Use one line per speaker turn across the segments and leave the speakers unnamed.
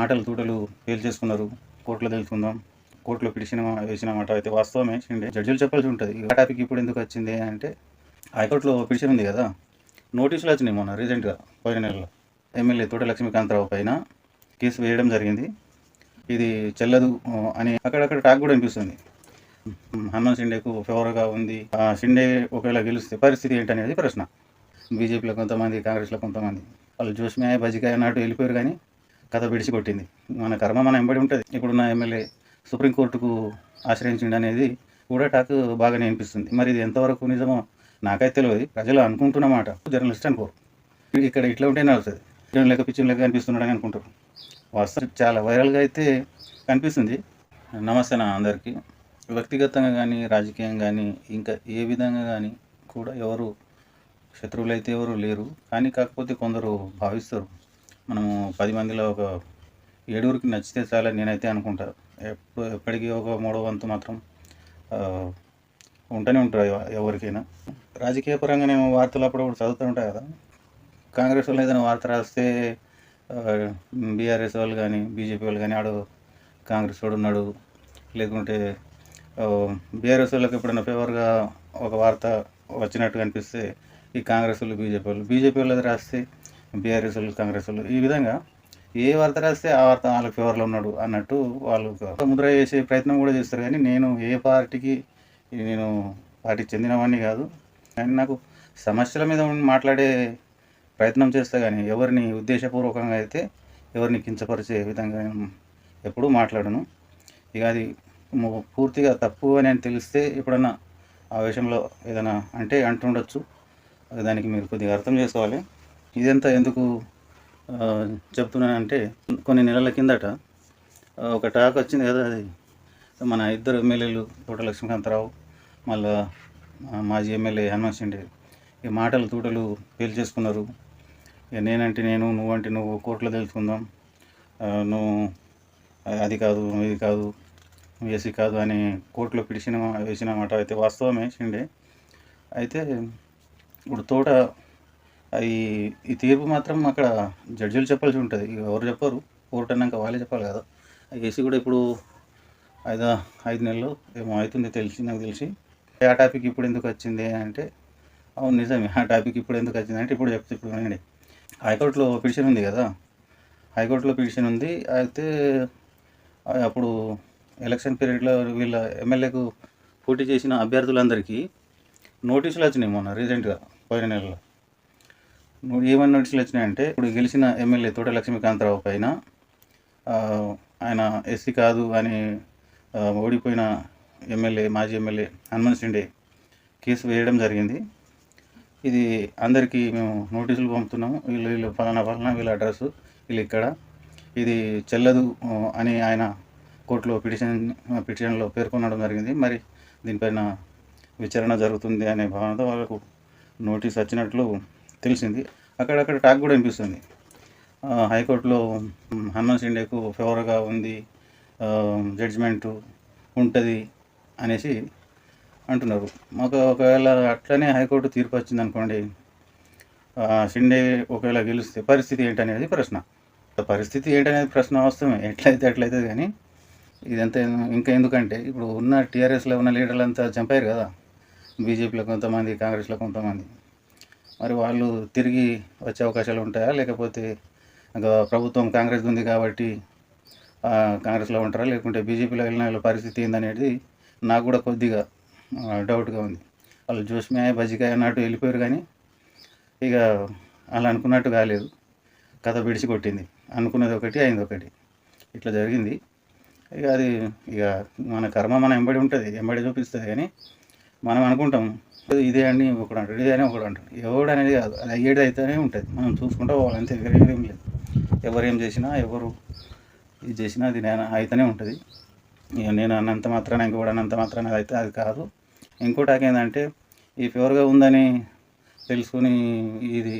మాటలు తూటలు పేల్చేసుకున్నారు. కోర్టులో తెలుసుకుందాం. కోర్టులో పిటిషన్ వేసినమాట అయితే వాస్తవమే. జడ్జిలు చెప్పాల్సి ఉంటుంది. ఆ టాపిక్ ఇప్పుడు ఎందుకు వచ్చింది అంటే హైకోర్టులో పిటిషన్ ఉంది కదా, నోటీసులు వచ్చినాయి మొన్న రీసెంట్గా పోయిన నెలలో. ఎమ్మెల్యే తోట లక్ష్మీకాంతరావు పైన కేసు వేయడం జరిగింది. ఇది చెల్లదు అని అక్కడక్కడ టాక్ కూడా అనిపిస్తుంది. హనుమంత్ షిండేకు ఫేవర్గా ఉంది. షిండే ఒకవేళ గెలిస్తే పరిస్థితి ఏంటనేది ప్రశ్న. బీజేపీలో కొంతమంది, కాంగ్రెస్లో కొంతమంది వాళ్ళు జోష్మియా బజికాయ అన్నట్టు వెళ్ళిపోయారు, కానీ కథ బిడిచి కొట్టింది. మన కర్మ మన ఎంబడి ఉంటుంది. ఇప్పుడున్న ఎమ్మెల్యే సుప్రీంకోర్టుకు ఆశ్రయించిండు అనేది కూడా టాక్ బాగానే అనిపిస్తుంది. మరి ఇది ఎంతవరకు నిజమో నాకైతే తెలియదు. ప్రజలు అనుకుంటున్నమాట, జర్నలిస్ట్ అనుకోరు. ఇక్కడ ఇట్లా ఉంటే నడుస్తుంది, లేక పిచ్చిన లేక కనిపిస్తున్నాడని అనుకుంటారు. వాస్తవం చాలా వైరల్గా అయితే కనిపిస్తుంది. నమస్తే నా అందరికీ. వ్యక్తిగతంగా కానీ, రాజకీయంగా కానీ, ఇంకా ఏ విధంగా కానీ కూడా ఎవరు శత్రువులు అయితే ఎవరు లేరు. కానీ కాకపోతే కొందరు భావిస్తారు, మనము 10 మందిలో ఒక 7కి నచ్చితే చాలని నేనైతే అనుకుంటా. ఎప్పటికీ ఒక మూడో వంతు మాత్రం ఉంటూనే ఉంటారు ఎవరికైనా. రాజకీయ పరంగా నేను వార్తలు అప్పుడప్పుడు చదువుతూ ఉంటాయి కదా. కాంగ్రెస్ వాళ్ళు ఏదైనా వార్త రాస్తే బీఆర్ఎస్ వాళ్ళు కానీ, బీజేపీ వాళ్ళు కానీ ఆడు కాంగ్రెస్ వాడు ఉన్నాడు, లేకుంటే బీఆర్ఎస్ వాళ్ళకి ఎప్పుడైనా ఫేవర్గా ఒక వార్త వచ్చినట్టు కనిపిస్తే ఈ కాంగ్రెస్ వాళ్ళు, బీజేపీ వాళ్ళు రాస్తే బీఆర్ఎస్ వాళ్ళు, కాంగ్రెస్ వాళ్ళు, ఈ విధంగా ఏ వార్త రాస్తే ఆ వార్త వాళ్ళకి ఫేవర్లో ఉన్నాడు అన్నట్టు వాళ్ళు ముద్ర చేసే ప్రయత్నం కూడా చేస్తారు. కానీ నేను ఏ పార్టీకి చెందినవాడిని కాదు. కానీ నాకు సమస్యల మీద మాట్లాడే ప్రయత్నం చేస్తే కానీ ఎవరిని ఉద్దేశపూర్వకంగా అయితే ఎవరిని కించపరిచే విధంగా ఎప్పుడూ మాట్లాడను. ఇక అది పూర్తిగా తప్పు అని తెలిస్తే ఎప్పుడన్నా ఆ విషయంలో ఏదైనా అంటే అంటుండొచ్చు. దానికి మీరు కొద్దిగా అర్థం చేసుకోవాలి. ఇదంతా ఎందుకు చెప్తున్నానంటే కొన్ని నెలల కిందట ఒక టాక్ వచ్చింది కదా, అది మన ఇద్దరు ఎమ్మెల్యేలు తోట లక్ష్మీకాంతరావు, మళ్ళా మాజీ ఎమ్మెల్యే హనుమంత్ షిండే ఈ మాటలు తూటలు పేల్చేసుకున్నారు. ఇక నేనంటే నేను, నువ్వంటే నువ్వు, కోర్టులో తెలుసుకుందాం, నువ్వు అది కాదు, ఇది కాదు, ఏసీ కాదు అని కోర్టులో పిటిషన్ వేసినమాట అయితే వాస్తవమే. షిండే అయితే ఇప్పుడు తోట ఈ తీర్పు మాత్రం అక్కడ జడ్జిలు చెప్పాల్సి ఉంటుంది. ఎవరు చెప్పరు, కోర్టు అన్నాక వాళ్ళే చెప్పాలి కదా. ఏసీ కూడా ఇప్పుడు 5 నెలలు ఏమో అవుతుంది నాకు తెలిసి. ఆ టాపిక్ ఇప్పుడు ఎందుకు వచ్చింది అంటే అవును నిజమే, ఆ టాపిక్ ఇప్పుడు ఎందుకు వచ్చింది అంటే ఇప్పుడు వినండి. హైకోర్టులో పిటిషన్ ఉంది కదా, హైకోర్టులో పిటిషన్ ఉంది. అయితే అప్పుడు ఎలక్షన్ పీరియడ్లో వీళ్ళ ఎమ్మెల్యేకు పోటీ చేసిన అభ్యర్థులందరికీ నోటీసులు వచ్చినాయి మొన్న రీసెంట్గా పోయిన నెలలో. ఏమన్నా నోటీసులు వచ్చినాయంటే ఇప్పుడు గెలిచిన ఎమ్మెల్యే తోట లక్ష్మీకాంతరావు పైన ఆయన ఎస్సీ కాదు అని ఓడిపోయిన మాజీ ఎమ్మెల్యే హనుమంత్ షిండే కేసు వేయడం జరిగింది. ఇది అందరికీ మేము నోటీసులు పంపుతున్నాము, వీళ్ళు ఫలానా వీళ్ళ అడ్రస్సు, వీళ్ళు ఇక్కడ, ఇది చెల్లదు అని ఆయన కోర్టులో పిటిషన్లో పేర్కొనడం జరిగింది. మరి దీనిపైన విచారణ జరుగుతుంది అనే భావనతో వాళ్ళకు నోటీస్ వచ్చినట్లు తెలిసింది. అక్కడక్కడ టాక్ కూడా అనిపిస్తుంది, హైకోర్టులో హనుమంత్ షిండేకు ఫేవర్గా ఉంది, జడ్జిమెంటు ఉంటుంది అనేసి అంటున్నారు. మాకు ఒకవేళ అట్లనే హైకోర్టు తీర్పు వచ్చింది అనుకోండి, షిండే ఒకవేళ గెలిస్తే పరిస్థితి ఏంటనేది ప్రశ్న. పరిస్థితి ఏంటనేది ప్రశ్న వాస్తవమే, ఎట్లయితే అట్లయితే. కానీ ఇదంతా ఇంకా ఎందుకంటే ఇప్పుడు ఉన్న టీఆర్ఎస్లో ఉన్న లీడర్లు అంతా చంపారు కదా, బీజేపీలో కొంతమంది, కాంగ్రెస్లో కొంతమంది. మరి వాళ్ళు తిరిగి వచ్చే అవకాశాలు ఉంటాయా, లేకపోతే ఇంకా ప్రభుత్వం కాంగ్రెస్ ఉంది కాబట్టి కాంగ్రెస్లో ఉంటారా, లేకుంటే బీజేపీలో వెళ్ళిన పరిస్థితి ఏందనేది నాకు కూడా కొద్దిగా డౌట్గా ఉంది. వాళ్ళు జోష్మియా బజికాయ అన్నట్టు వెళ్ళిపోయారు, కానీ ఇక వాళ్ళు అనుకున్నట్టు కాలేదు, కథ బిడిచి కొట్టింది. అనుకున్నది ఒకటి, అయింది ఒకటి, ఇట్లా జరిగింది. ఇక మన కర్మ మన ఎంబడి ఉంటుంది, ఎంబడి చూపిస్తుంది. కానీ మనం అనుకుంటాం ఇదే అని ఒకడు అంటాడు, ఇదే అని ఒకడు అంటాడు. ఎవడు అనేది కాదు, అది అయ్యేది అయితేనే ఉంటుంది. మనం చూసుకుంటూ పోవాలి అంతే, వేరే ఏం లేదు. ఎవరేం చేసినా, ఎవరు ఇది చేసినా అది నేను అయితేనే ఉంటుంది. ఇక నేను అన్నంత మాత్రాన, ఇంకోటి అన్నంత మాత్రాన అయితే అది కాదు. ఇంకోటి ఏంటంటే ఈ ఫేవర్గా ఉందని తెలుసుకుని ఇది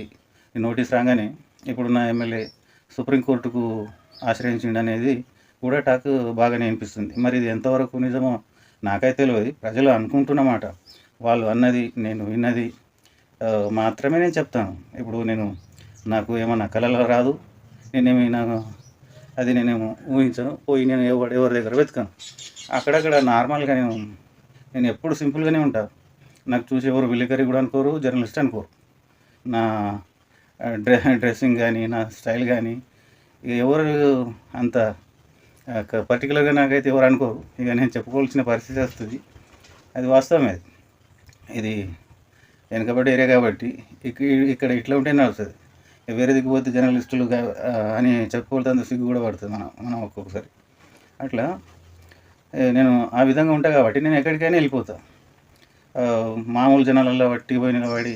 నోటీస్ రాగానే ఇప్పుడున్న ఎమ్మెల్యే సుప్రీంకోర్టుకు ఆశ్రయించిండు అనేది కూడా టాక్ బాగానే అనిపిస్తుంది. మరి ఇది ఎంతవరకు నిజమో నాకైతే తెలియదు. ప్రజలు అనుకుంటున్నమాట, వాళ్ళు అన్నది నేను విన్నది మాత్రమే నేను చెప్తాను. ఇప్పుడు నాకు ఏమన్నా కళలో రాదు, నేనేమైనా అది నేనేమో ఊహించను. పోయి నేను ఎవరి దగ్గర వెతకను. అక్కడక్కడ నార్మల్‌గా నేను ఎప్పుడు సింపుల్‌గానే ఉంటా. నాకు చూసి ఎవరు విలేకరి కూడా అనుకోరు, జర్నలిస్ట్ అనుకోరు. నా డ్రెస్సింగ్ గానీ, నా స్టైల్ గానీ ఎవరు అంత పర్టిక్యులర్‌గా నాకైతే ఎవరు అనుకోరు. ఇక నేను చెప్పుకోవాల్సిన పరిస్థితి వస్తది. అది వాస్తవమే అది. ఇది వెనుకబడ్డ ఏరియా కాబట్టి ఇక్కడ ఇట్లా ఉంటేనే నడుస్తది. వేరే దిక్కు పోతే జర్నలిస్టులు అని చెప్పుకోవడంతో సిగ్గు కూడా పడుతుంది మనం ఒక్కొక్కసారి. అట్లా నేను ఆ విధంగా ఉంటా కాబట్టి నేను ఎక్కడికైనా వెళ్ళిపోతా. మామూలు జనాలల్లో పోయి నిలబడి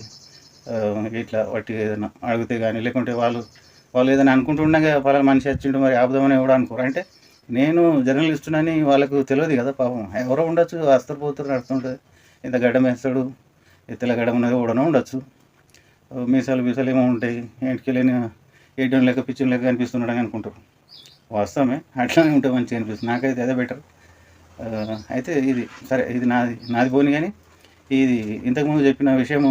ఇట్లా ఏదైనా అడిగితే కానీ, లేకుంటే వాళ్ళు ఏదైనా అనుకుంటుండగా పలానా మనిషి వచ్చిండు మరి ఆపుదామని ఎవడు అనుకోరు. అంటే నేను జర్నలిస్టునని వాళ్ళకు తెలియదు కదా పాపం. ఎవరో ఉండొచ్చు, వస్తారు పోతారు నడుస్తుంటుంది. ఇంత గడ్డం వేస్తాడు, తెల్ల గడ్డం ఉన్నది ఎవడనో ఉండొచ్చు. మీసాలు ఏమో ఉంటాయి, ఇంటికెళ్ళిన ఏటీఎం లెక్క పిచ్చిన లెక్క కనిపిస్తున్నాడని అనుకుంటారు. వాస్తవమే, అట్లానే ఉంటే మంచిగా అనిపిస్తుంది. నాకైతే అదే బెటర్. అయితే ఇది సరే, ఇది నాది పోని. కానీ ఇది ఇంతకుముందు చెప్పిన విషయము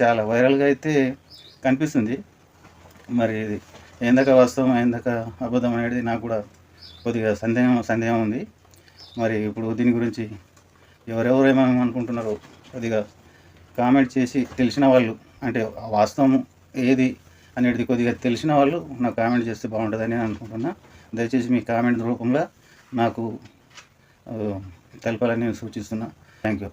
చాలా వైరల్గా అయితే కనిపిస్తుంది. మరి ఇది ఏందాక వాస్తవం ఏందాక అబద్ధం అనేది నాకు కూడా కొద్దిగా సందేహం ఉంది. మరి ఇప్పుడు దీని గురించి ఎవరెవరు ఏమేమి అనుకుంటున్నారో కొద్దిగా కామెంట్ చేసి, తెలిసిన వాళ్ళు అంటే వాస్తవం ఏది అనేది కొద్దిగా తెలిసిన వాళ్ళు నాకు కామెంట్ చేస్తే బాగుంటుందని అనుకుంటున్నా. దయచేసి మీ కామెంట్ రూపంలో నాకు తెలపాలని నేను సూచిస్తున్నా. Thank you.